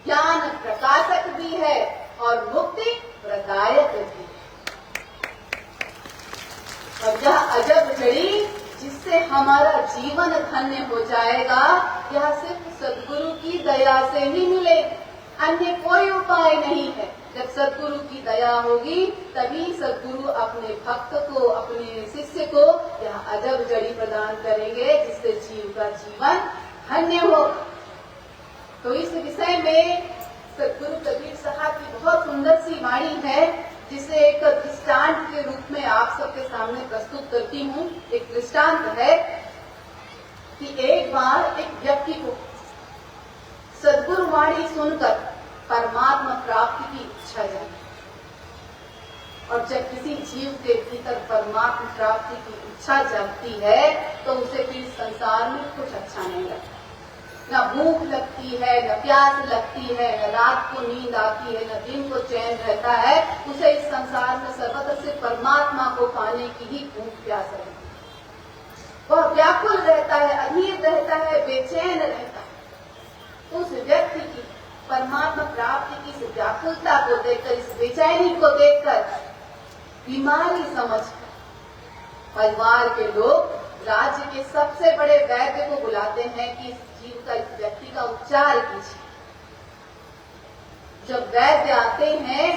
ज्ञान प्रकाशक भी है और मुक्ति प्रदायक भी है। और यह अजब जड़ी जिससे हमारा जीवन धन्य हो जाएगा, यह सिर्फ सद्गुरु की दया से ही मिलेगी, अन्य कोई उपाय नहीं है। जब सद्गुरु की दया होगी तभी सद्गुरु अपने भक्त को, अपने शिष्य को यह अजब जड़ी प्रदान करेंगे जिससे जीव का जीवन धन्य होगा। तो इस विषय में सद्गुरु कबीर साहब की बहुत सुंदर सी वाणी है, जिसे एक दृष्टांत के रूप में आप सबके सामने प्रस्तुत करती हूँ। एक दृष्टांत है कि एक बार एक व्यक्ति को सद्गुरु वाणी सुनकर परमात्मा प्राप्ति की इच्छा जागी, और जब किसी जीव के भीतर परमात्मा प्राप्ति की इच्छा जागती है तो उसे फिर संसार में कुछ अच्छा नहीं लगता। न भूख लगती है, न प्यास लगती है, न रात को नींद आती है, न दिन को चैन रहता है। उसे इस संसार में सर्वत्र से परमात्मा को पाने की ही भूख प्यास रहती है। वह व्याकुल रहता है, अधीर रहता है, बेचैन रहता है। उस व्यक्ति की परमात्मा प्राप्ति की इस व्याकुलता को देखकर, इस बेचैनी को देखकर बीमारी समझकर परिवार के लोग राज्य के सबसे बड़े वैद्य को बुलाते हैं कि इस जीव का, इस व्यक्ति का उपचार कीजिए। जब वैद्य आते हैं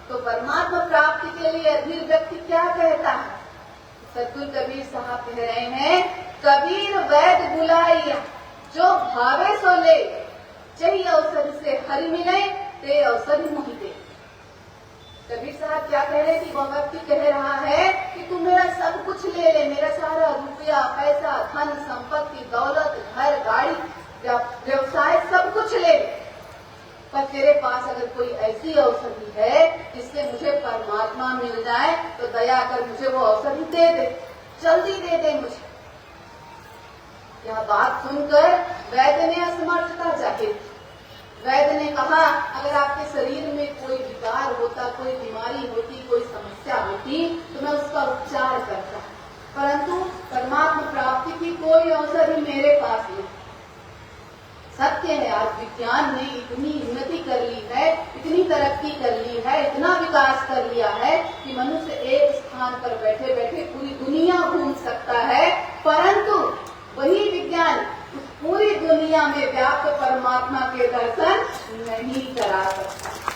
तो परमात्मा प्राप्ति के लिए अधीर व्यक्ति क्या कहता है? सद्गुरु कबीर साहब कह रहे हैं, कबीर वैद्य बुलाइया जो भावे सो ले, जही अवसर से हरि मिले ते अवसर मोहि दे। कबीर साहब क्या कह रहे कि वह व्यक्ति कह रहा है कि तू मेरा सब कुछ ले ले, मेरा सारा रुपया पैसा धन संपत्ति दौलत घर गाड़ी व्यवसाय सब कुछ ले ले, पर तेरे पास अगर कोई ऐसी औषधि है जिससे मुझे परमात्मा मिल जाए तो दया कर मुझे वो औषधि दे दे, जल्दी दे दे मुझे। यह बात सुनकर वैद्य ने असमर्थता जाहिर की। वैद्य ने कहा, अगर आपके शरीर में कोई विकार होता, कोई बीमारी होती, कोई समस्या होती तो मैं उसका उपचार करता, परंतु परमात्मा प्राप्ति की कोई औषधि मेरे पास नहीं। सत्य है, आज विज्ञान ने इतनी उन्नति कर ली है, इतनी तरक्की कर ली है, इतना विकास कर लिया है कि मनुष्य एक स्थान पर बैठे बैठे पूरी दुनिया घूम सकता है, परंतु वही विज्ञान उस पूरी दुनिया में व्याप्त परमात्मा के दर्शन नहीं करा सकता।